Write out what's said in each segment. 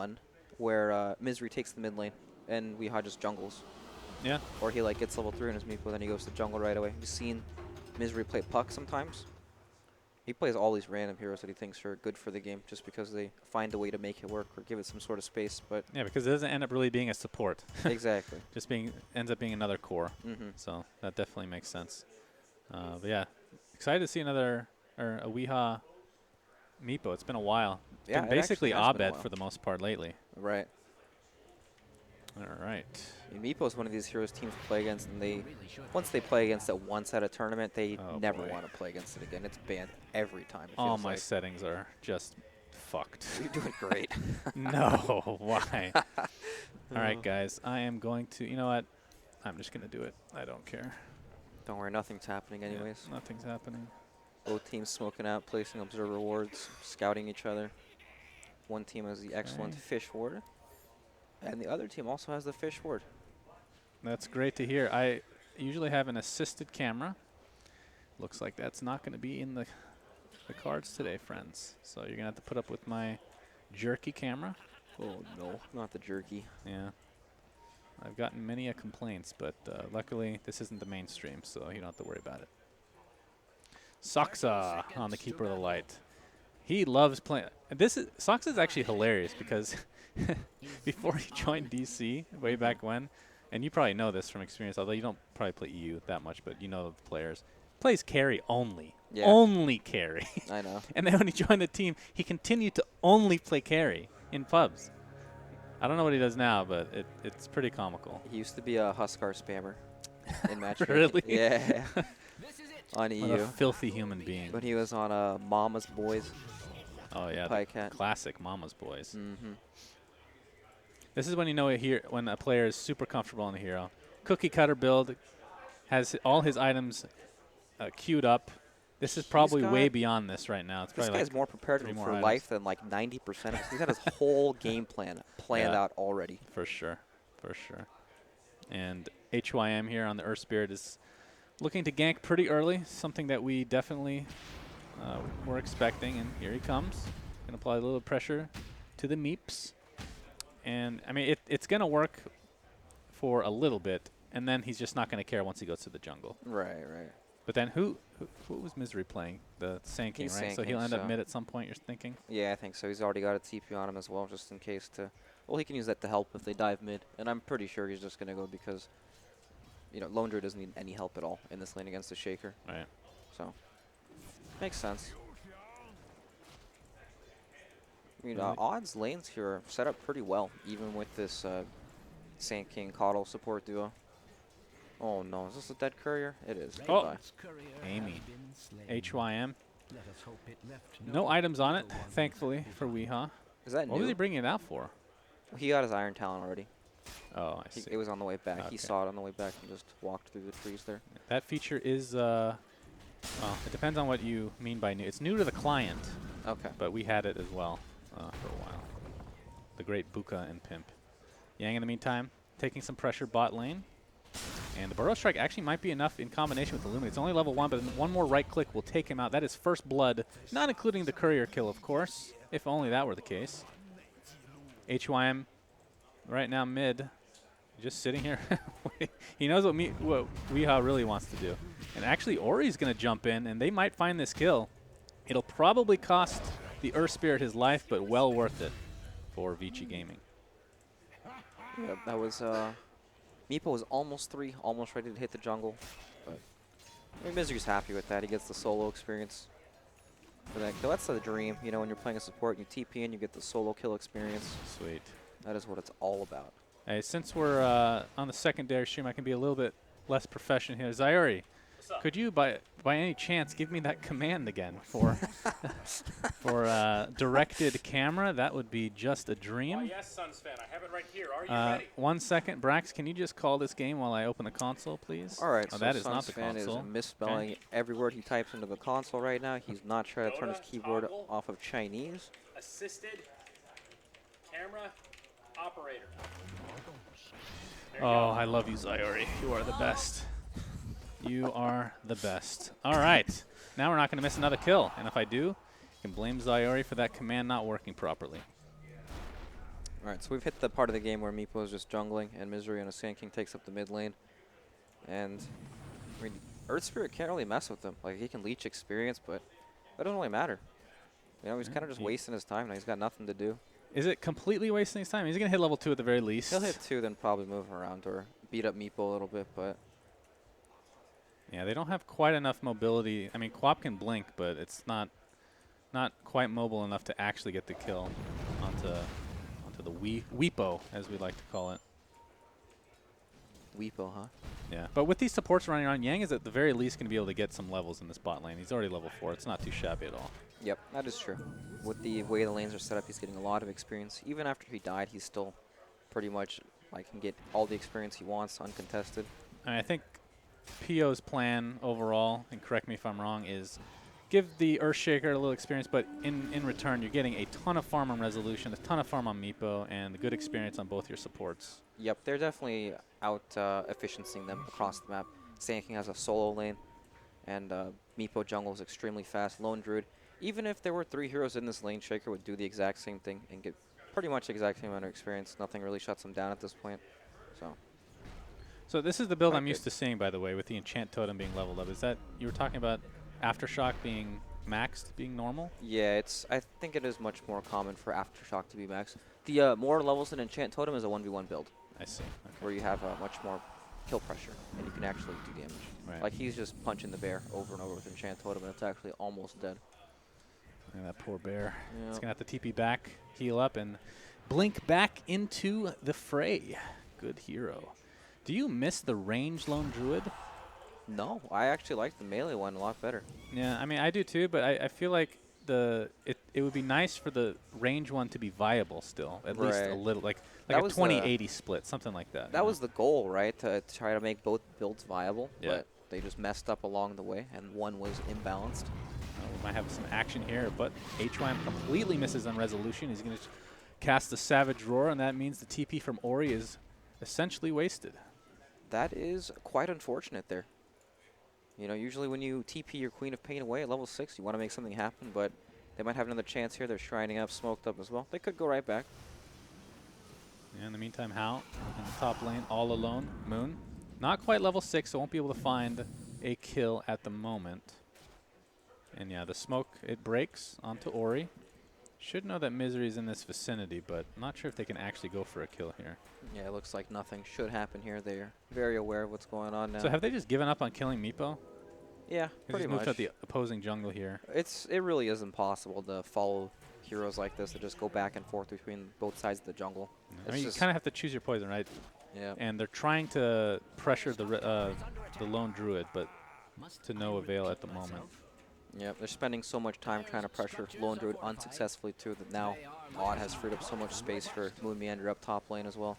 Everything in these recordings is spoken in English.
one where Misery takes the mid lane and Weehaw just jungles. Yeah. Or he like gets level 3 in his Meepo, then he goes to jungle right away. You've seen Misery play Puck sometimes. He plays all these random heroes that he thinks are good for the game just because they find a way to make it work or give it some sort of space. But Yeah, because it doesn't end up really being a support. exactly. Just ends up being another core. Mm-hmm. So that definitely makes sense. But yeah, excited to see a Weehaw Meepo. It's been a while. It's Yeah, been it basically actually has been a Abed while. for the most part lately. Right. All right. Meepo is one of these heroes teams play against, and once they play against it once at a tournament, they never want to play against it again. It's banned every time. All my settings are just fucked. You're doing great. No, why? All right, guys. I am going to, you know what? I'm just going to do it. I don't care. Don't worry, nothing's happening anyways. Yeah, nothing's happening. Both teams smoking out, placing observer wards, scouting each other. One team has the excellent fish ward, and the other team also has the fish ward. That's great to hear. I usually have an assisted camera. Looks like that's not going to be in the cards today, friends. So you're going to have to put up with my jerky camera. Oh, no, not the jerky. Yeah. I've gotten many complaints, but luckily this isn't the mainstream, so you don't have to worry about it. Soxa on the Keeper of the Light. He loves playing. Soxa is actually hilarious because before he joined DC way back when, and you probably know this from experience, although you don't probably play EU that much, but you know the players. Plays carry only. Yeah. Only carry. I know. And then when he joined the team, he continued to only play carry in pubs. I don't know what he does now, but it's pretty comical. He used to be a Huskar spammer in match. Really? Yeah. On EU. What a filthy human being. When he was on Mama's Boys. Oh, yeah. Cat. Classic Mama's Boys. Mm-hmm. This is when you know when a player is super comfortable in the hero. Cookie cutter build, has all his items queued up. This is probably way beyond this right now. It's this probably guy's more prepared for life than like 90% of it. He's got his whole game plan planned out already. For sure. For sure. And HYM here on the Earth Spirit is looking to gank pretty early, something that we definitely were expecting. And here he comes. Going to apply a little pressure to the meeps. And, I mean, it's going to work for a little bit, and then he's just not going to care once he goes to the jungle. Right, right. But then who was Misery playing? The Sand King, right? So he'll end up mid at some point, you're thinking? Yeah, I think so. He's already got a TP on him as well, just in case to... Well, he can use that to help if they dive mid. And I'm pretty sure he's just going to go because, you know, Lone Druid doesn't need any help at all in this lane against the Shaker. Right. So, makes sense. I mean, odds lanes here are set up pretty well, even with this Sand King Coddle support duo. Oh no, is this a dead courier? It is. Oh, Amy. HYM. No items on it, thankfully, for Weehaw. Is that new? What was he bringing it out for? He got his Iron Talon already. Oh, I see. It was on the way back. Okay. He saw it on the way back and just walked through the trees there. That feature is, well, it depends on what you mean by new. It's new to the client. Okay. But we had it as well for a while. The great Buka and Pimp. Yang, in the meantime, taking some pressure bot lane. And the Burrow Strike actually might be enough in combination with the Lumen. It's only level 1, but one more right click will take him out. That is first blood, not including the courier kill, of course, if only that were the case. HYM right now mid, just sitting here. He knows what Weehaw really wants to do. And actually, Ori's going to jump in, and they might find this kill. It'll probably cost the Earth Spirit his life, but well worth it for Vici Gaming. Yeah, that was... Meepo was almost 3, almost ready to hit the jungle. But I mean, Misery's happy with that. He gets the solo experience for that kill. That's the dream, you know, when you're playing a support, you TP in, you get the solo kill experience. Sweet. That is what it's all about. Hey, since we're on the secondary stream, I can be a little bit less professional here. Zayuri, could you, by any chance, give me that command again for directed camera? That would be just a dream. Yes, Suns fan. I have it right here. Are you ready? 1 second. Brax, can you just call this game while I open the console, please? All right, oh, so that is Suns not the fan console. is misspelling every word he types into the console right now. He's not trying to turn his keyboard off of Chinese. Assisted camera operator. Oh, I love you, Zayuri. You are the best. You are the best. All right. Now we're not going to miss another kill. And if I do, you can blame Zayuri for that command not working properly. Alright, so we've hit the part of the game where Meepo is just jungling and Misery and a Sand King takes up the mid lane. And, I mean, Earth Spirit can't really mess with him. Like, he can leech experience, but that doesn't really matter. You know, he's kind of just wasting his time now. He's got nothing to do. Is it completely wasting his time? He's going to hit level 2 at the very least. He'll hit 2, then probably move around or beat up Meepo a little bit, but... Yeah, they don't have quite enough mobility. I mean, Quap can blink, but it's not quite mobile enough to actually get the kill onto the Weepo, as we like to call it. Weepo, huh? Yeah, but with these supports running around, Yang is at the very least going to be able to get some levels in this bot lane. He's already level 4. It's not too shabby at all. Yep, that is true. With the way the lanes are set up, he's getting a lot of experience. Even after he died, he's still pretty much like can get all the experience he wants uncontested. And I think PO's plan overall, and correct me if I'm wrong, is give the Earthshaker a little experience, but in return, you're getting a ton of farm on Resolution, a ton of farm on Meepo, and good experience on both your supports. Yep, they're definitely out efficiencying them across the map. Sand King has a solo lane, and Meepo jungle is extremely fast. Lone Druid, even if there were 3 heroes in this lane, Shaker would do the exact same thing and get pretty much the exact same amount of experience. Nothing really shuts him down at this point. So this is the build Quite I'm used good. to seeing, by the way, with the Enchant Totem being leveled up. Is that, you were talking about Aftershock being maxed, being normal? Yeah, I think it is much more common for Aftershock to be max. The more levels than Enchant Totem is a 1v1 build, I see. Okay. where you have much more kill pressure, and you can actually do damage. Right. Like, he's just punching the bear over and over with Enchant Totem, and it's actually almost dead. And that poor bear. He's Yep. going to have to TP back, heal up, and blink back into the fray. Good hero. Do you miss the range Lone Druid? No, I actually like the melee one a lot better. Yeah, I mean, I do too, but I feel like it would be nice for the range one to be viable still, at least a Right. little, like That a was 20-80 split, something like that. That was the goal, right? To try to make both builds viable, Yeah. but they just messed up along the way, and one was imbalanced. We might have some action here, but HYM completely misses on Resolution. He's going to cast the Savage Roar, and that means the TP from Ori is essentially wasted. That is quite unfortunate there. You know, usually when you TP your Queen of Pain away at level 6, you want to make something happen, but they might have another chance here. They're shrining up, smoked up as well. They could go right back. Yeah, in the meantime, Hao in the top lane, all alone. Moon, not quite level 6, so won't be able to find a kill at the moment. And yeah, the smoke, it breaks onto Ori. Should know that Misery is in this vicinity, but not sure if they can actually go for a kill here. Yeah, it looks like nothing should happen here. They're very aware of what's going on now. So have they just given up on killing Meepo? Yeah, pretty moved much. out the opposing jungle here. It really is impossible to follow heroes like this that just go back and forth between both sides of the jungle. I mean, you kind of have to choose your poison, right? Yeah. And they're trying to pressure the lone druid, but to no avail at the moment. Yep, they're spending so much time trying to pressure Lone Druid unsuccessfully too that now Odd has freed up so much space for Moon Meander up top lane as well.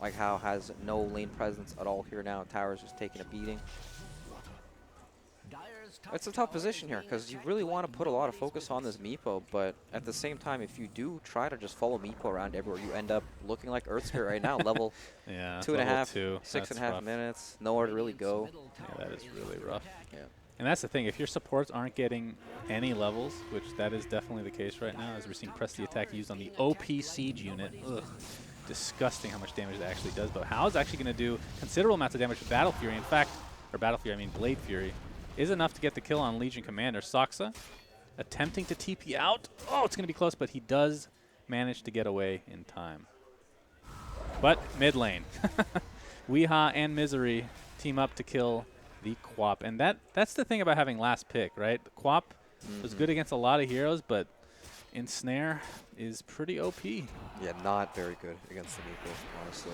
Like Hao has no lane presence at all here now. Tower's just taking a beating. It's a tough position here because you really want to put a lot of focus on this Meepo, but at the same time, if you do try to just follow Meepo around everywhere, you end up looking like Earthsphere right now, level Yeah, 2.5, That's 6.5 rough. minutes, nowhere to really go. Yeah, that is really rough. Yeah. And that's the thing, if your supports aren't getting any levels, which that is definitely the case right now, as we're seeing press the attack used on the OP Siege unit. Ugh. Disgusting how much damage that actually does, but Hao's actually going to do considerable amounts of damage with Battle Fury. In fact, or Battle Fury, I mean Blade Fury, is enough to get the kill on Legion Commander. Soxa attempting to TP out. Oh, it's going to be close, but he does manage to get away in time. But mid lane, Weeha and Misery team up to kill the Quap. And that's the thing about having last pick, right? The Quap was good against a lot of heroes, but Ensnare is pretty OP. Yeah, not very good against the Meepo, honestly.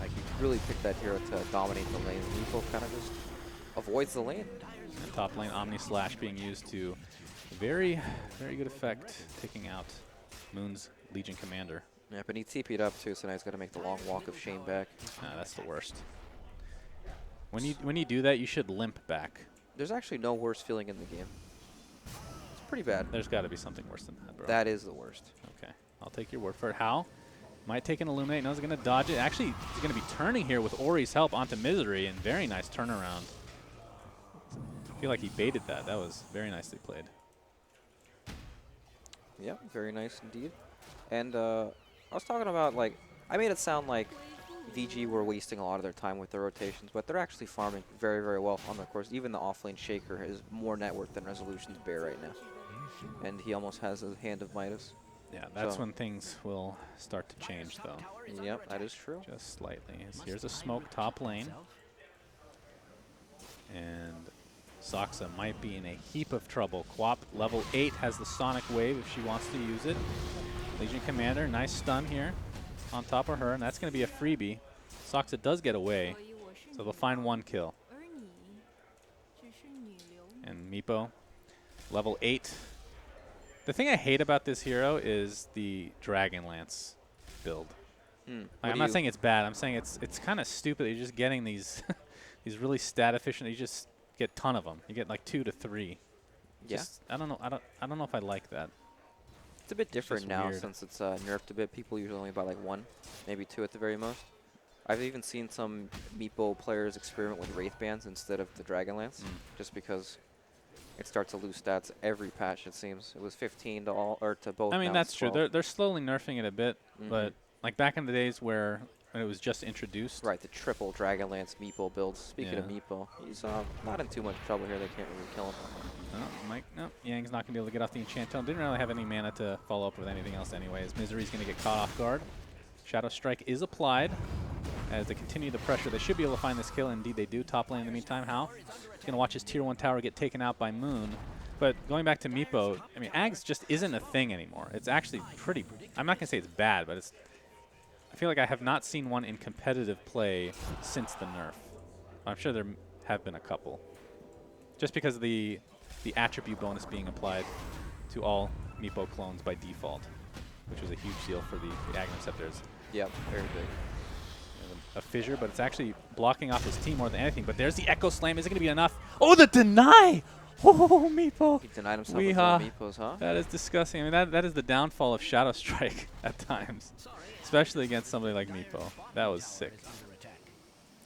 Like, you really pick that hero to dominate the lane. Meepo kind of just avoids the lane. And top lane Omni Slash being used to very, very good effect, taking out Moon's Legion Commander. Yeah, but he TP'd up too, so now he's got to make the long walk of shame back. That's the worst. When you do that, you should limp back. There's actually no worse feeling in the game. It's pretty bad. There's got to be something worse than that, bro. That is the worst. Okay, I'll take your word for it. Hao might take an Illuminate. Knows he's going to dodge it. Actually, he's going to be turning here with Ori's help onto Misery, and very nice turnaround. I feel like he baited that. That was very nicely played. Yeah, very nice indeed. And I was talking about, like, I made it sound like VG were wasting a lot of their time with their rotations, but they're actually farming very, very well on their course. Even the offlane Shaker is more net worth than Resolution's Bear right now. And he almost has a hand of Midas. Yeah, that's So- when things will start to change, though. Yep, that is true. Just slightly. Here's a smoke top lane. And Soxa might be in a heap of trouble. Quap, level 8, has the Sonic Wave if she wants to use it. Legion Commander, nice stun here on top of her, and that's going to be a freebie. Soxa does get away, so they'll find 1 kill. And Meepo, level 8. The thing I hate about this hero is the Dragonlance build. Like, I'm not saying it's bad. I'm saying it's kind of stupid. You're just getting these these really stat efficient. You just get a ton of them. You get like 2 to 3. Yeah. Just, I don't know. I don't know if I like that. It's a bit different just now weird. since it's nerfed a bit. People usually only buy like 1, maybe 2 at the very most. I've even seen some Meepo players experiment with Wraith Bands instead of the Dragonlance, just because it starts to lose stats every patch. It seems it was 15 to all or to both. I mean, now that's it's true. 12. They're slowly nerfing it a bit, but like back in the days when it was just introduced. Right, the triple Dragonlance Meepo builds. Speaking of Yeah. Meepo, he's not in too much trouble here. They can't really kill him. No, Yang's not going to be able to get off the Enchant Tome. Didn't really have any mana to follow up with anything else anyways. Misery's going to get caught off guard. Shadow Strike is applied. As they continue the pressure, they should be able to find this kill. Indeed, they do. Top lane in the meantime. How? He's going to watch his Tier 1 tower get taken out by Moon. But going back to Meepo, I mean, Ags just isn't a thing anymore. It's actually pretty... I'm not going to say it's bad, but it's... I feel like I have not seen one in competitive play since the nerf. I'm sure there have been a couple. Just because of the attribute bonus being applied to all Meepo clones by default, which was a huge deal for the Aghanim Scepters. Yep, very big. A fissure, but it's actually blocking off his team more than anything. But there's the Echo Slam. Is it going to be enough? Oh, the deny! Oh, Meepo. He denied himself with more Meepos, huh? That is disgusting. I mean, that is the downfall of Shadow Strike at times, especially against somebody like Meepo. That was sick.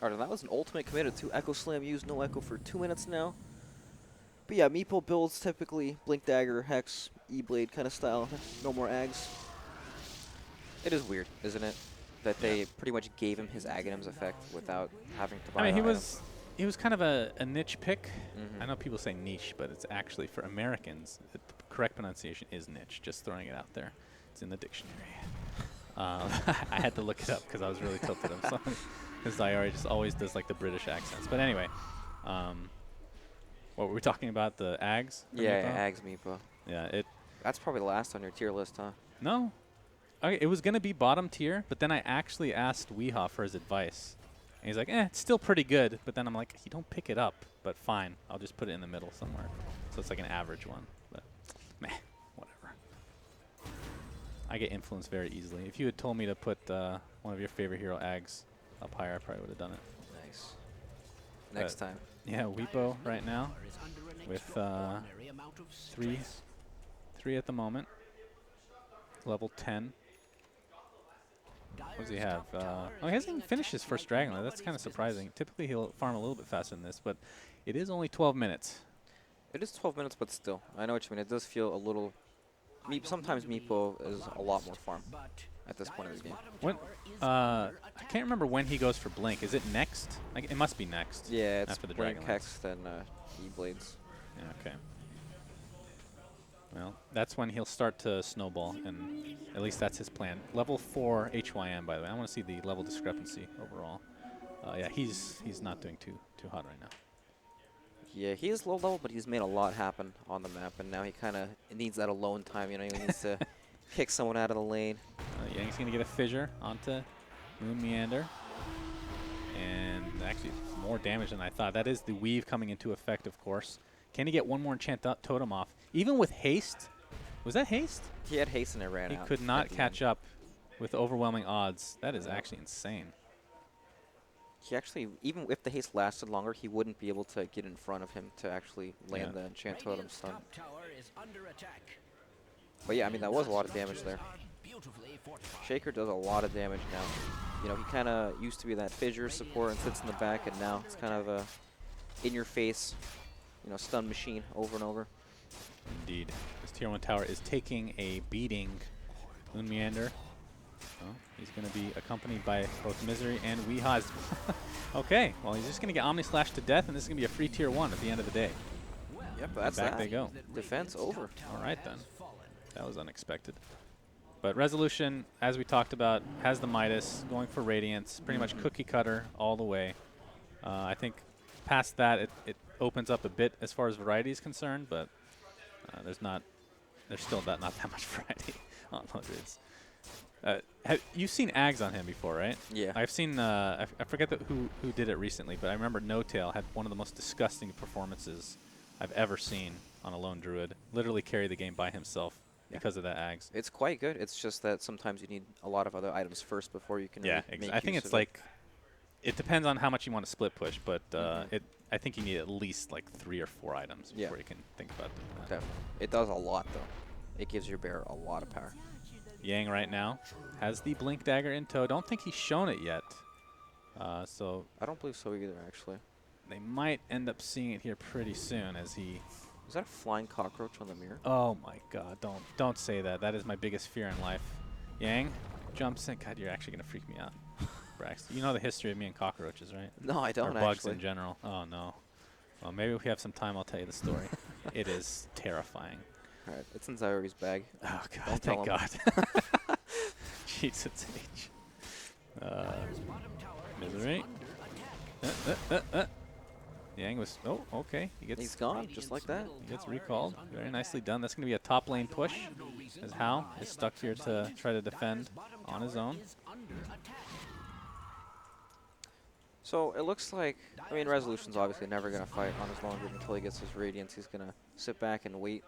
Alright, that was an ultimate committed to Echo Slam. Used no Echo for 2 minutes now. But yeah, Meepo builds typically Blink Dagger, Hex, E-Blade kind of style. No more Ags. It is weird, isn't it? That they pretty much gave him his Aghanim's effect without having to buy I mean, an he was kind of a niche pick. I know people say niche, but it's actually for Americans. The correct pronunciation is niche. Just throwing it out there. It's in the dictionary. I had to look it up because I was really tilted. I'm sorry. Because Zyari just always does like the British accents. But anyway, what were we talking about? The Ags? Yeah, Ags Meepo. Yeah, That's probably the last on your tier list, huh? No. Okay, it was going to be bottom tier, but then I actually asked Weehaw for his advice. And he's like, it's still pretty good. But then I'm like, you don't pick it up. But fine, I'll just put it in the middle somewhere. So it's like an average one. But meh, whatever. I get influenced very easily. If you had told me to put one of your favorite hero Ags up higher, I probably would have done it. Nice. Next time. Yeah, Weepo right now with 3 at the moment. Level 10. What does he have? Oh, he hasn't even finished his first Dragon. That's kind of surprising. Typically, he'll farm a little bit faster than this, but it is only 12 minutes. It is 12 minutes, but still. I know what you mean. It does feel a little... Sometimes Meepo is a lot more farm at this point of the game. When, I can't remember when he goes for Blink. Is it next? Like, it must be next. Yeah, it's after the Blink, Dragonlance. Hex, then E-Blades. Yeah, okay. Well, that's when he'll start to snowball, and at least that's his plan. Level 4 HYM, by the way. I want to see the level discrepancy overall. Yeah, he's not doing too hot right now. Yeah, he is low level, but he's made a lot happen on the map, and now he kind of needs that alone time. You know, he needs to kick someone out of the lane. Yang's going to get a fissure onto Moon Meander. And actually, more damage than I thought. That is the weave coming into effect, of course. Can he get one more enchant totem off? Even with haste? Was that haste? He had haste and it ran out. He could not catch up with overwhelming odds. That is actually insane. He actually, even if the haste lasted longer, he wouldn't be able to get in front of him to actually land the enchant totem stun. But yeah, I mean, that was a lot of damage there. Shaker does a lot of damage now. You know, he kind of used to be that fissure support and sits in the back, and now it's kind of a in-your-face, you know, stun machine over and over. Indeed. This Tier 1 tower is taking a beating. Moon Meander Well, he's going to be accompanied by both Misery and Weehaw's. Okay, well, he's just going to get Omni Slash to death, and this is going to be a free tier 1 at the end of the day. Yep, that's back that. they go. Defense over. All right, then. That was unexpected. But Resolution, as we talked about, has the Midas, going for Radiance, pretty much cookie cutter all the way. I think past that, it opens up a bit as far as variety is concerned, but there's still not that much variety on those reads. You've seen Ags on him before, right? Yeah. I've seen, I forget who did it recently, but I remember No Tail had one of the most disgusting performances I've ever seen on a lone druid. Literally carry the game by himself because of that Ags. It's quite good. It's just that sometimes you need a lot of other items first before you can really make I think use it's of like, it depends on how much you want to split push, but I think you need at least like 3 or 4 items before you can think about doing that. Definitely. It does a lot, though. It gives your bear a lot of power. Yang right now has the Blink Dagger in tow. Don't think he's shown it yet. So I don't believe so either, actually. they might end up seeing it here pretty soon as he... Is that a flying cockroach on the mirror? Oh my god, don't say that. That is my biggest fear in life. Yang jumps in. God, you're actually going to freak me out. Brax, you know the history of me and cockroaches, right? No, I don't, or bugs actually. in general. Oh, no. Well, maybe if we have some time, I'll tell you the story. It is terrifying. All right, it's in Zyori's bag. Oh, God, Don't thank tell God. Jesus H. Misery. Yang was... Oh, okay. He's gone, just like that. He gets recalled. Very nicely done. That's going to be a top lane push, as Hao is stuck here to try to defend on his own. So it looks like, I mean, Resolution's obviously never going to fight on his long grid until he gets his Radiance. He's going to sit back and wait.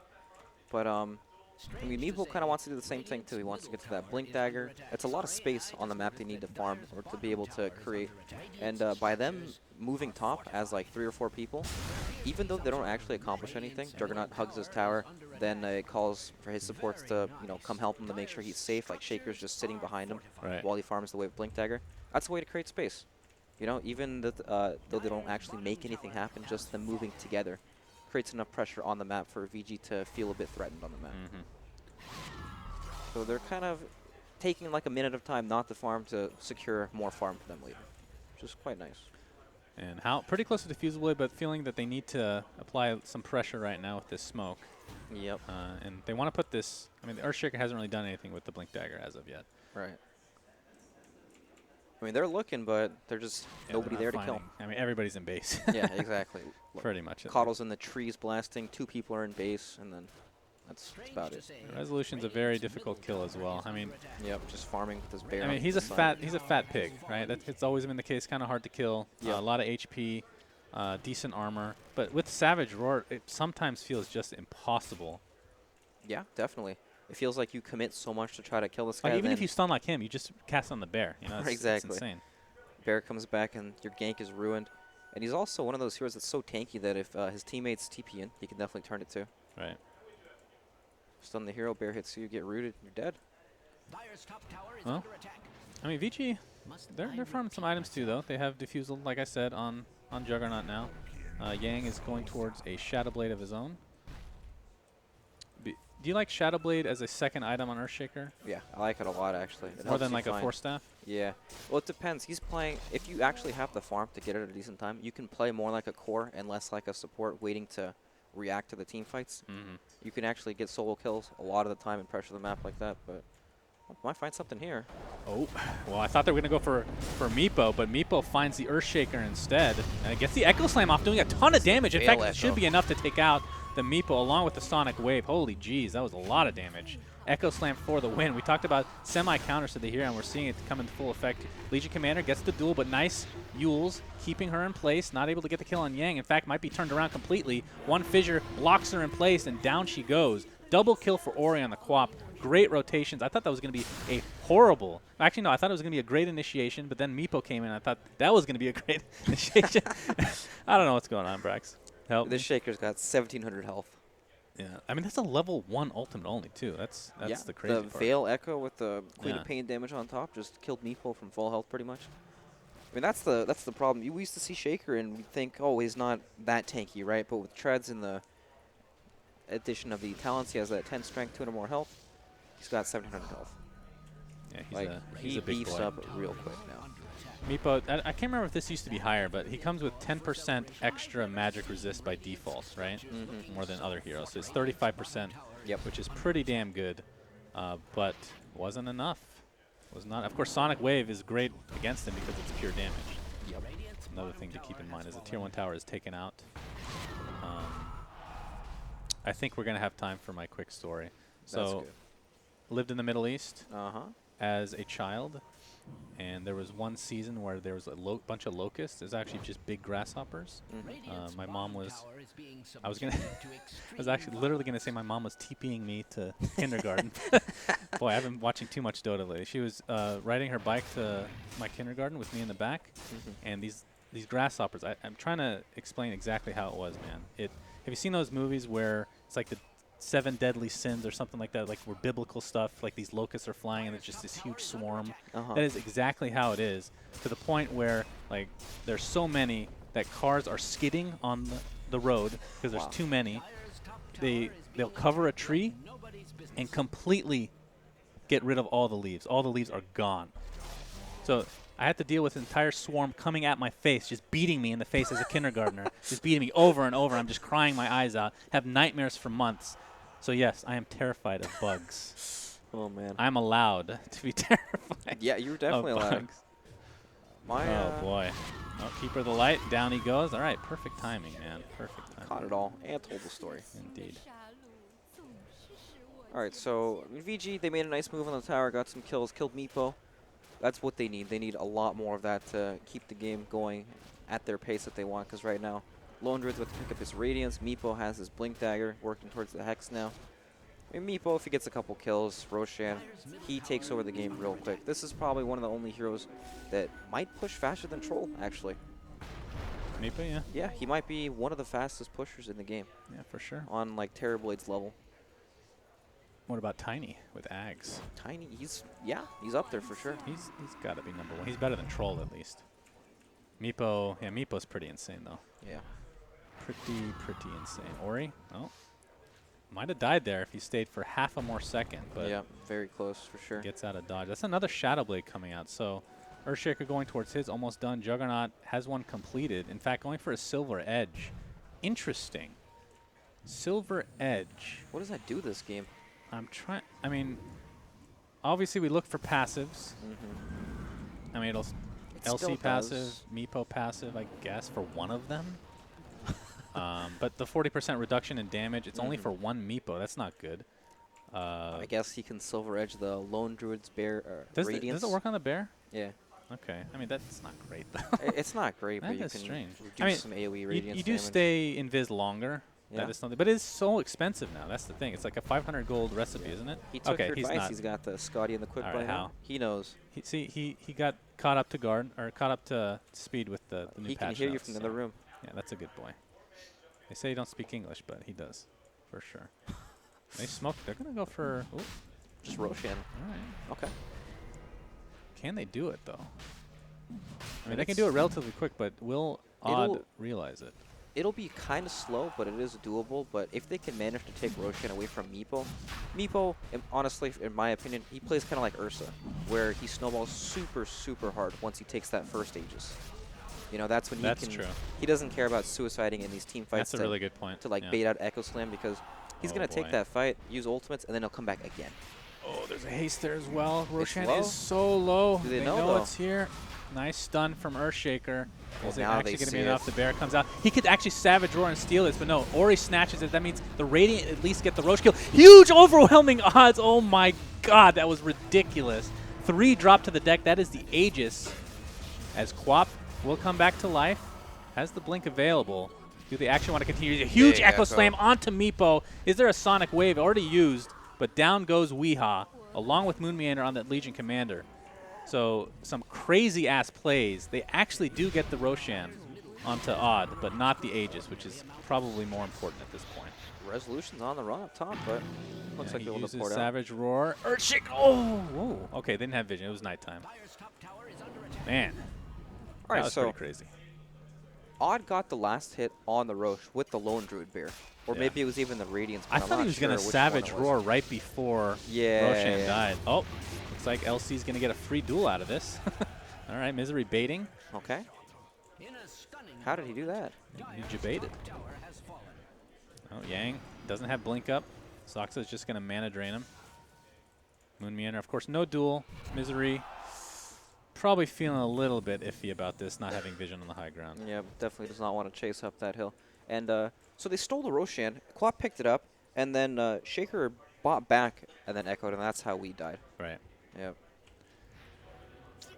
But, I mean, Meeple kind of wants to do the same thing, too. He wants to get to that Blink Dagger. It's a lot of space on the map they need to farm or to be able to create. And by them moving top as, like, 3 or 4 people, even though they don't actually accomplish anything, Juggernaut hugs his tower, then it calls for his supports to, you know, come help him to make sure he's safe, like Shaker's just sitting behind him while he farms the wave Blink Dagger. That's a way to create space. You know, even though they don't actually make anything happen, just them moving together creates enough pressure on the map for VG to feel a bit threatened on the map. So they're kind of taking like a minute of time not to farm to secure more farm for them later, which is quite nice. And Hao pretty close to defusable, but feeling that they need to apply some pressure right now with this smoke. Yep. And they want to put this... I mean, the Earthshaker hasn't really done anything with the Blink Dagger as of yet. Right. I mean, they're looking, but they're just nobody there to kill. I mean, everybody's in base. Yeah, exactly. Pretty much. Coddle's in the trees blasting, 2 people are in base, and then that's about it. Resolution's a very difficult kill as well. I mean, yep, just farming with his bear. I mean, he's a fat pig, right? It's always been the case. Kind of hard to kill. A lot of HP, decent armor, but with Savage Roar, it sometimes feels just impossible. Yeah, definitely. It feels like you commit so much to try to kill this guy. Like even if you stun like him, you just cast on the bear. You know, exactly. It's insane. Bear comes back and your gank is ruined. And he's also one of those heroes that's so tanky that if his teammates TP in, he can definitely turn it too. Right. Stun the hero, bear hits you, get rooted, you're dead. Well, I mean, Vici, they're farming some items too, though. They have Diffusal, like I said, on Juggernaut now. Yang is going towards a Shadow Blade of his own. Do you like Shadow Blade as a second item on Earthshaker? Yeah, I like it a lot, actually. More than like a Force Staff? Yeah. Well, it depends. He's playing, if you actually have the farm to get it at a decent time, you can play more like a core and less like a support waiting to react to the team fights. You can actually get solo kills a lot of the time and pressure the map like that, but might find something here. Oh, well, I thought they were going to go for Meepo, but Meepo finds the Earthshaker instead. And it gets the Echo Slam off, doing a ton of damage. In fact, it should be enough to take out the Meepo along with the Sonic Wave. Holy jeez, that was a lot of damage. Echo Slam for the win. We talked about semi-counters to the hero, and we're seeing it come into full effect. Legion Commander gets the duel, but nice Yules keeping her in place, not able to get the kill on Yang. In fact, might be turned around completely. One fissure locks her in place, and down she goes. Double kill for Ori on the Quap. Great rotations. I thought that was going to be a horrible... Actually, no, I thought it was going to be a great initiation, but then Meepo came in. I thought that was going to be a great initiation. I don't know what's going on, Brax. Help. This Shaker's got 1,700 health. Yeah, I mean, that's a level 1 ultimate only, too. That's the crazy part. The Veil Echo with the Queen of Pain damage on top just killed Meepo from full health, pretty much. I mean, that's the problem. We used to see Shaker, and we think, oh, he's not that tanky, right? But with Treads in the addition of the talents, he has that 10 strength, 200 more health. He's got 1,700 health. Yeah, Like, he's he a big beefs boy. up real quick now. Meepo, I can't remember if this used to be higher, but he comes with 10% extra magic resist by default, right? More than other heroes. So it's 35%, Yep. which is pretty damn good, but wasn't enough. Was not. Of course, Sonic Wave is great against him because it's pure damage. Yep. Another thing to keep in mind is the Tier 1 tower is taken out. I think we're going to have time for my quick story. That's So, good. lived in the Middle East Uh-huh. as a child, and there was one season where there was a bunch of locusts. It was actually just big grasshoppers. My mom was, I was actually literally gonna say my mom was TPing me to kindergarten. Boy, I've been watching too much Dota lately. She was riding her bike to my kindergarten with me in the back, and these grasshoppers. I'm trying to explain exactly how it was, man. Have you seen those movies where it's like the 7 deadly sins or something like that, like where biblical stuff, like these locusts are flying and there's just this huge swarm? That is exactly how it is, to the point where like there's so many that cars are skidding on the road because there's too many. They'll cover a tree and completely get rid of all the leaves. All the leaves are gone. So I had to deal with an entire swarm coming at my face, just beating me in the face as a kindergartner, just beating me over and over. I'm just crying my eyes out, have nightmares for months. So yes, I am terrified of bugs. Oh, man. I'm allowed to be terrified. Yeah, you're definitely of allowed. bugs. My, Oh boy. Oh, Keeper of the Light, down he goes. All right, perfect timing, man. Perfect timing. caught it all and told the story. Indeed. All right, so VG, they made a nice move on the tower, got some kills, killed Meepo. That's what they need. They need a lot more of that to keep the game going at their pace that they want, because right now, Lone Druid's about to pick up his Radiance. Meepo has his Blink Dagger, working towards the Hex now. I mean, Meepo, if he gets a couple kills, Roshan, he takes over the game real quick. This is probably one of the only heroes that might push faster than Troll, actually. Meepo, yeah. Yeah, he might be one of the fastest pushers in the game Yeah, for sure. on, like, Terrorblade's level. What about Tiny with Ags? Tiny, he's up there for sure. He's got to be #1. He's better than Troll at least. Meepo, yeah, Meepo's pretty insane though. Yeah. Pretty insane. Ori, oh, might have died there if he stayed for half a more second, but Yeah, very close for sure. gets out of dodge. That's another Shadow Blade coming out. So Earthshaker going towards his, almost done. Juggernaut has one completed. In fact, going for a Silver Edge. Interesting. Silver Edge. What does that do this game? I'm trying. I mean, obviously we look for passives. I mean, it'll still LC does. passive, Meepo passive, I guess, for one of them. But the 40% reduction in damage, it's only for one Meepo. That's not good. I guess he can Silver Edge the Lone Druid's Bear Radiance. Does it work on the bear? Yeah. Okay. I mean, that's not great, though. It's not great, but That you is can strange. reduce I mean, some AoE Radiance you do damage. stay invis longer. Yeah. That is something. But it's so expensive now. That's the thing. It's like a 500 gold recipe, isn't it? He took okay, your he's advice. not. He's got the Scotty and the Quick All by right, now. how? He knows. He got caught up to guard, or caught up to speed with the new He can patch hear you notes, from the other room. Yeah, that's a good boy. They say you don't speak English, but he does, for sure. They smoke. They're going to go for... Ooh, Just Roshan. all right. Okay. Can they do it, though? I mean, they can do it relatively quick, but will Odd realize it? It'll be kind of slow, but it is doable. But if they can manage to take Roshan away from Meepo, honestly, in my opinion, he plays kind of like Ursa, where he snowballs super, super hard once he takes that first Aegis. You know, that's when he That's can. true. He doesn't care about suiciding in these team fights. That's a really good point. To like yeah. bait out Echo Slam, because he's Oh gonna take boy. that fight, use ultimates, and then he'll come back again. Oh, there's a haste there as well. Roshan low. is so low. Do they know, though? it's here. Nice stun from Earthshaker. Well, Is it now actually they going to see be enough? it. The bear comes out. He could actually Savage Roar and steal this, but no. Ori snatches it. That means the Radiant at least get the Roche kill. Huge overwhelming odds. Oh my god, that was ridiculous. 3 drop to the deck. That is the Aegis. As Quap will come back to life. Has the blink available. Do they actually want to continue? A huge Big Echo Echo. Slam onto Meepo. Is there a Sonic Wave? Already used, but down goes Weehaw, along with Moon Meander on that Legion Commander. So some crazy ass plays. They actually do get the Roshan onto Odd, but not the Aegis, which is probably more important at this point. Resolution's on the run up top, but looks like he they're able to uses port out. Savage Roar. Earthshaker. Oh, whoa. Okay, they didn't have vision. It was nighttime. Man, All that right, was so pretty crazy. Odd got the last hit on the Roche with the Lone Druid Bear. Or Yeah. maybe it was even the Radiance. I but I'm thought he not was going to sure which Savage one it was. Roar right before Yeah, Roshan yeah. died. Oh, Looks like LC's going to get a free duel out of this. All right, Misery baiting. Okay. How did he do that? He jebaited. Oh, Yang doesn't have blink up. Soxa is just going to mana drain him. Moon Meander, of course, no duel. Misery probably feeling a little bit iffy about this, not having vision on the high ground. Yeah, definitely does not want to chase up that hill. And so they stole the Roshan. Quap picked it up, and then Shaker bought back and then echoed, and that's how we died. Right. Yeah.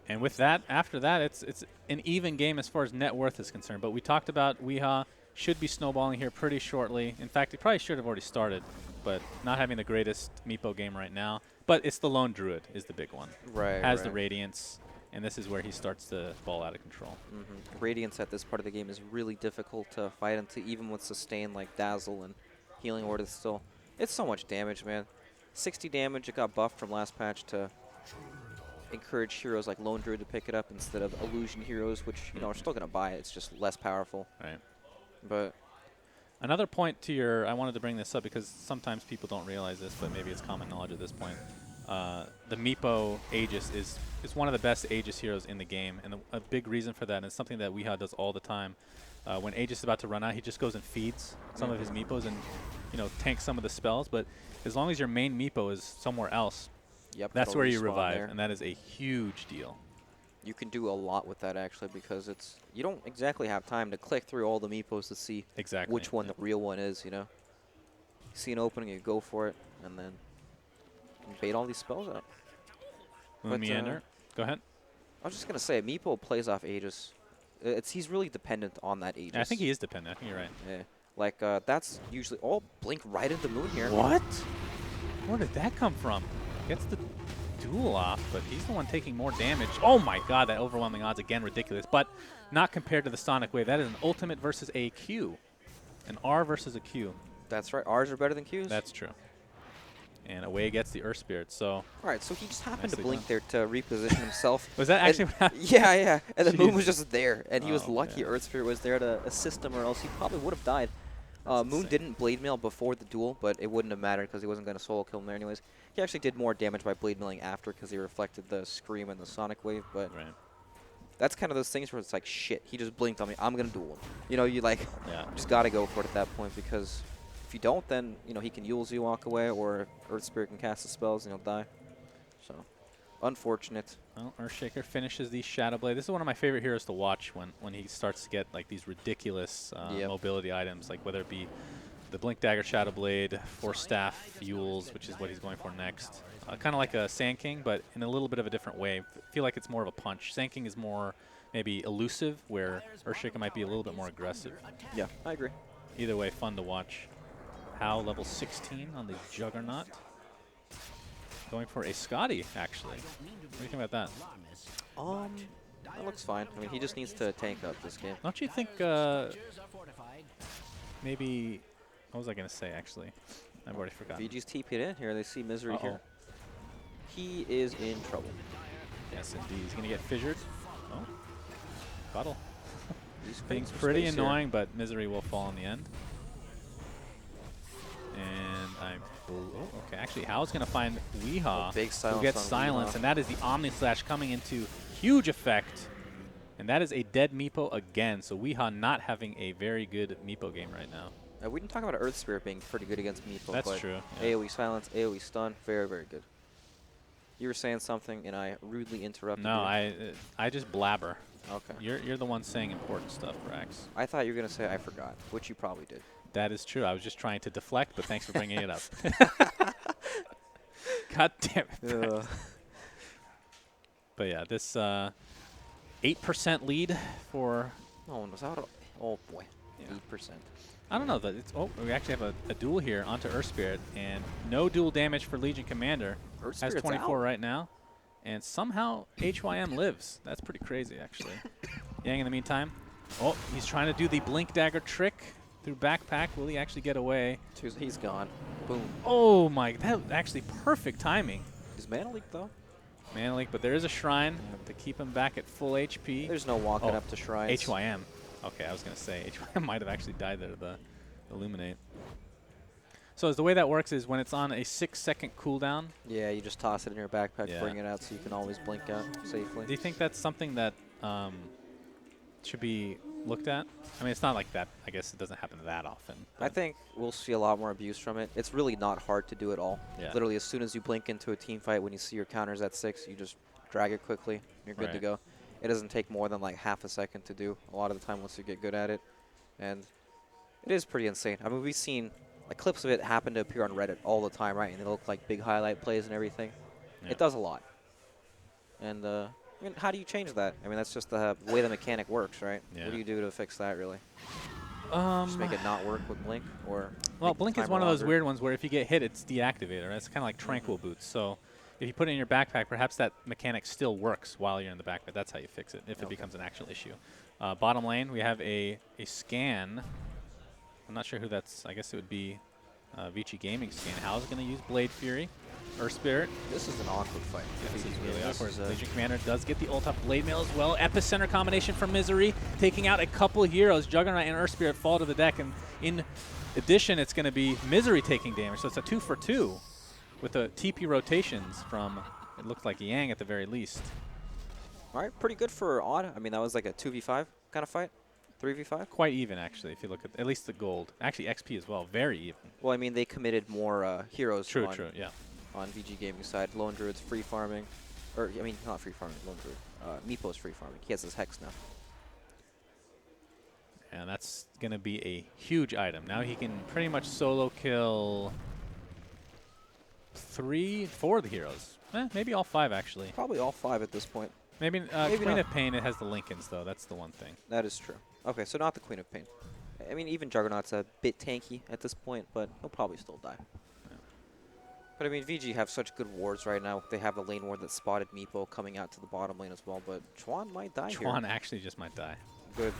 And with that, after that, it's an even game as far as net worth is concerned. But we talked about Weehaw should be snowballing here pretty shortly. In fact, it probably should have already started, but not having the greatest Meepo game right now. But it's the Lone Druid is the big one. Right. Has the Radiance, and this is where he starts to ball out of control. Radiance at this part of the game is really difficult to fight into, even with sustain like Dazzle and Healing Ward. It's still, it's so much damage, man. 60 damage. It got buffed from last patch to encourage heroes like Lone Druid to pick it up instead of Illusion heroes, which are still gonna buy it. It's just less powerful. Right. But another point to your, I wanted to bring this up because sometimes people don't realize this, but maybe it's common knowledge at this point. The Meepo Aegis is one of the best Aegis heroes in the game, and a big reason for that, and it's something that Weehaw does all the time. When Aegis is about to run out, he just goes and feeds some of his Meepos and tanks some of the spells. But as long as your main Meepo is somewhere else, that's where you revive, and that is a huge deal. You can do a lot with that actually, because you don't exactly have time to click through all the Meepos to see which one the real one is. You see an opening, you go for it, and then bait all these spells up. Moon Meander, go ahead. I was just gonna say, Meepo plays off Aegis. He's really dependent on that Aegis. I think he is dependent. I think you're right. Yeah, like that's usually blink right into Moon here. What? Where did that come from? Gets the duel off, but he's the one taking more damage. Oh my god, that overwhelming odds, again, ridiculous. But not compared to the Sonic Wave. That is an ultimate versus a Q. An R versus a Q. That's right. R's are better than Q's. That's true. And away gets the Earth Spirit, so... All right, so he just happened to blink there to reposition himself. Was that actually what happened? Yeah, yeah. And the Moon was just there, and he was lucky man. Earth Spirit was there to assist him, or else he probably would have died. Moon didn't Blade Mail before the duel, but it wouldn't have mattered because he wasn't going to solo kill him there anyways. He actually did more damage by Blade Mailing after because he reflected the Scream and the Sonic Wave, but that's kind of those things where it's like, shit, he just blinked on me, I'm going to duel him. You just got to go for it at that point, because if you don't, then, he can Yule Z walk away, or Earth Spirit can cast the spells and he'll die. So, unfortunate. Well, Earthshaker finishes the Shadow Blade. This is one of my favorite heroes to watch when he starts to get like these ridiculous mobility items, like whether it be the Blink Dagger Shadow Blade, Force Staff, Yules, which is what he's going for next. Kind of like a Sand King, but in a little bit of a different way. I feel like it's more of a punch. Sand King is more maybe elusive, where Earthshaker might be a little bit more aggressive. Yeah, I agree. Either way, fun to watch. How level 16 on the Juggernaut. Going for a Scotty, actually. What do you think about that? That looks fine. I mean, he just needs to tank up this game. Don't you think maybe... What was I going to say, actually? I've already forgotten. VG's TP'd in here. They see Misery here. He is in trouble. Yes, indeed. He's going to get fissured. Oh. Cuddle. He's being pretty annoying, but Misery will fall in the end. And okay. Actually, Hal's going to find Weehaw, big silence who gets silence, and that is the Omni Slash coming into huge effect. And that is a dead Meepo again, so Weehaw not having a very good Meepo game right now. We didn't talk about Earth Spirit being pretty good against Meepo. That's but true. Yeah. AoE silence, AoE stun, very, very good. You were saying something, and I rudely interrupted No, you. I just blabber. Okay. You're the one saying important stuff, Brax. I thought you were going to say I forgot, which you probably did. That is true. I was just trying to deflect, but thanks for bringing it up. God damn it. But yeah, this 8% lead for... Oh, oh boy, 8%. I don't know. We actually have a duel here onto Earth Spirit, and no dual damage for Legion Commander. Earth has Spirit's 24 out. right now, and somehow HYM lives. That's pretty crazy, actually. Yang in the meantime. Oh, he's trying to do the Blink Dagger trick through backpack. Will he actually get away? He's gone. Boom. Oh my, that was actually perfect timing. Is Mana Leak though? Mana Leak, but there is a Shrine to keep him back at full HP. There's no walking up to Shrines. HYM. Okay, I was going to say, HYM might have actually died there to the Illuminate. So the way that works is when it's on a 6-second cooldown. Yeah, you just toss it in your backpack, Yeah. bring it out so you can always blink out safely. Do you think that's something that should be looked at? I mean, it's not like that. I guess it doesn't happen that often. I think we'll see a lot more abuse from it. It's really not hard to do at all. Yeah. Literally, as soon as you blink into a team fight, when you see your counters at 6, you just drag it quickly. You're good to Right. go. It doesn't take more than like half a second to do a lot of the time once you get good at it. And it is pretty insane. I mean, we've seen like clips of it happen to appear on Reddit all the time, right? And they look like big highlight plays and everything. Yeah. It does a lot. And I mean, how do you change that? I mean, that's just the way the mechanic works, right? Yeah. What do you do to fix that, really? Just make it not work with Blink? Or Well, make the Blink is timer one of those longer? weird ones where if you get hit, it's deactivated. Right? It's kind of like Tranquil boots. So if you put it in your backpack, perhaps that mechanic still works while you're in the backpack. That's how you fix it if it becomes an actual issue. Bottom lane, we have a scan. I'm not sure who that's. I guess it would be Vici Gaming scan. How's going to use Blade Fury? Earth Spirit. This is an awkward fight. Yeah, this is Vici really Gaming. awkward. This is Legion Commander does get the ult off Blade Mail as well. Epicenter combination from Misery, taking out a couple heroes. Juggernaut and Earth Spirit fall to the deck, and in addition, it's going to be Misery taking damage. So it's a 2-for-2 with the TP rotations from, it looks like Yang at the very least. all right, pretty good for Odd. I mean, that was like a 2v5 kind of fight. 3v5? Quite even, actually, if you look at least the gold. Actually, XP as well, very even. Well, I mean, they committed more heroes True, on, yeah. on VG Gaming side. Lone Druid's free farming. Or, I mean, not free farming, Lone Druid. Meepo's free farming. He has his Hex now. And that's going to be a huge item. Now he can pretty much solo kill 4 of the heroes. Maybe all 5, actually. Probably all 5 at this point. Maybe, Maybe Queen not. of Pain, it has the Lincolns, though. That's the one thing. That is true. Okay, so not the Queen of Pain. I mean, even Juggernaut's a bit tanky at this point, but he'll probably still die. But I mean, VG have such good wards right now. They have a lane ward that spotted Meepo coming out to the bottom lane as well, but Chuan might die here. Chuan actually just might die. Goodbye.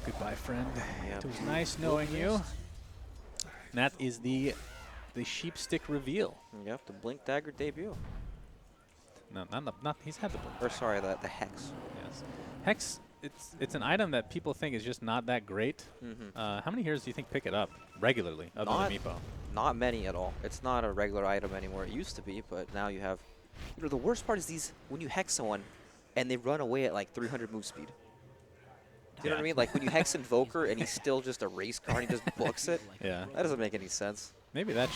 Goodbye, friend. Yep. It was nice knowing you. And that is the sheepstick reveal. Yep, the Blink Dagger debut. No, not he's had the blink. Or sorry, the Hex. Yes. Hex, it's an item that people think is just not that great. Mm-hmm. How many heroes do you think pick it up regularly, other than Meepo? Not many at all. It's not a regular item anymore. It used to be, but now you have... You know, the worst part is these... When you Hex someone, and they run away at like 300 move speed. Do you know what I mean? Like when you Hex Invoker, and he's still just a race car, and he just books it. Yeah. That doesn't make any sense. Maybe that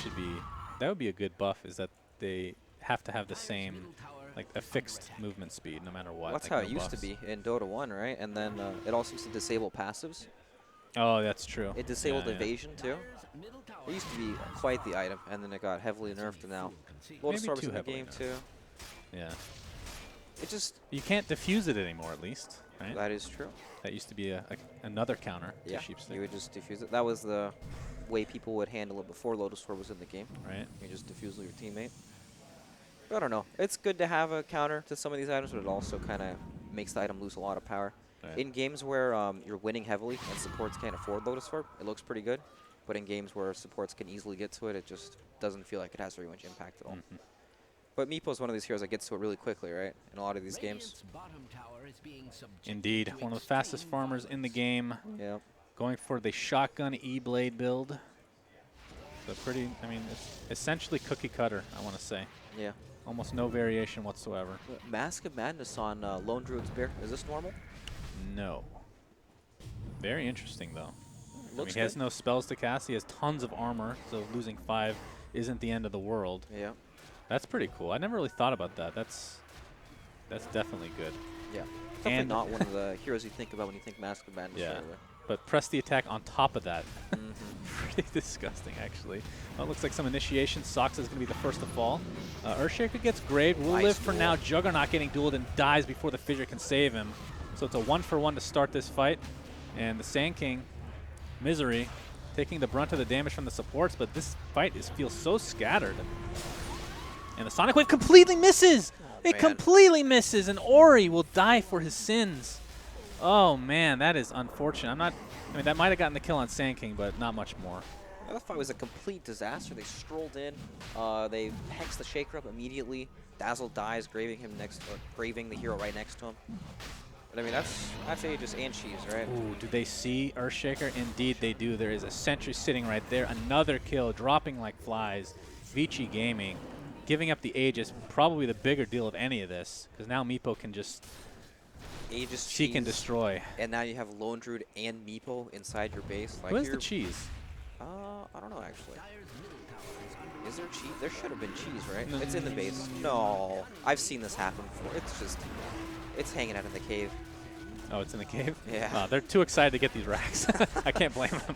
would be a good buff, is that they have to have the same, like a fixed movement speed no matter what. Well, that's like how it no used to buffs. be in Dota 1, right? And then it also used to disable passives. Oh, that's true. It disabled Yeah. evasion, too. It used to be quite the item, and then it got heavily nerfed, and now Lotus Orb was too in the heavily game, nerfed. too. Yeah. It just... You can't diffuse it anymore, at least, right? That is true. That used to be another counter Yeah, to Sheepstick, you would just diffuse it. That was the way people would handle it before Lotus Orb was in the game. right? You just diffuse your teammate. But I don't know. It's good to have a counter to some of these items, but it also kind of makes the item lose a lot of power. Right. In games where you're winning heavily and supports can't afford Lotus Orb, it looks pretty good. But in games where supports can easily get to it, it just doesn't feel like it has very much impact at all. Mhm. But Meepo's one of these heroes that gets to it really quickly, right? In a lot of these games. Indeed, one of the fastest farmers in the game, Yeah. going for the shotgun E-Blade build. So pretty, I mean, it's essentially cookie cutter, I want to say. Yeah. Almost no variation whatsoever. Mask of Madness on Lone Druid's Bear. Is this normal? No. Very interesting, though. I mean, Looks he has good. no spells to cast. He has tons of armor, so losing 5 isn't the end of the world. Yeah. That's pretty cool. I never really thought about that. That's definitely good. Yeah. Definitely And- not one of the heroes you think about when you think Mask of Madness. Yeah. right away. But press the attack on top of that. Mhm. Pretty disgusting, actually. Well, it looks like some initiation. Sox is going to be the first to fall. Earthshaker gets graved. Will Nice live for duel. now. Juggernaut getting dueled and dies before the Fissure can save him. So it's a 1-for-1 to start this fight. And the Sand King, Misery, taking the brunt of the damage from the supports. But this fight feels so scattered. And the Sonic Wave completely misses! It man. completely misses, and Ori will die for his sins. Oh man, that is unfortunate. I mean, that might have gotten the kill on Sand King, but not much more. That fight was a complete disaster. They strolled in. They hexed the Shaker up immediately. Dazzle dies, graving the hero right next to him. But I mean, that's Aegis and cheese, right? Ooh, do they see Earthshaker? Indeed they do. There is a sentry sitting right there. Another kill, dropping like flies. Vici Gaming giving up the Aegis, probably the bigger deal of any of this, because now Meepo can just Aegis, seek and cheese, destroy. and now you have Lone Druid and Meepo inside your base. Like Who has you're- the cheese? I don't know actually. Is there cheese? There should have been cheese, right? No. It's in the base. No, I've seen this happen before. It's just, it's hanging out in the cave. Oh, it's in the cave? Yeah. They're too excited to get these racks. I can't blame them.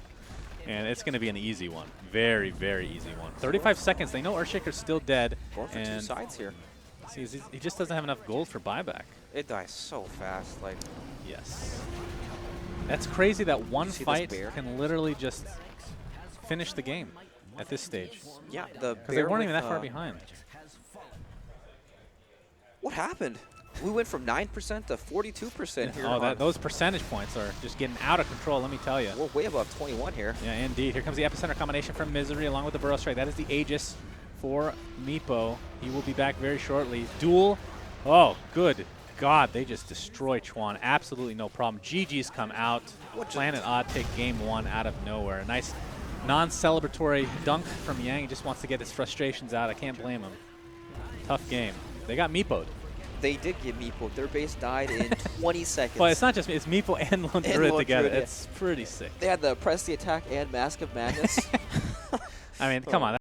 And it's going to be an easy one. Very, very easy one. 35 seconds. They know Earthshaker's still dead. Going for two And sides here. see, he just doesn't have enough gold for buyback. It dies so fast. Like, Yes. That's crazy that one see this fight bear? can literally just finish the game at this stage. yeah, the Because they weren't even that far behind. What happened? We went from 9% to 42% here. Oh, on- those percentage points are just getting out of control, let me tell you. We're way above 21 here. Yeah, indeed. Here comes the epicenter combination from Misery along with the Burrow Strike. That is the Aegis for Meepo. He will be back very shortly. Duel. Oh, good God. They just destroy Chuan. Absolutely no problem. GG's come out. What Planet Odd take game one out of nowhere. A nice non-celebratory dunk from Yang. He just wants to get his frustrations out. I can't blame him. Tough game. They got Meepo'd. They did get Meepo. Their base died in 20 seconds. But it's not just me. It's Meepo and Lone Druid Lone together. Druid, yeah. It's pretty sick. They had the press the attack and Mask of Madness. I mean, come on.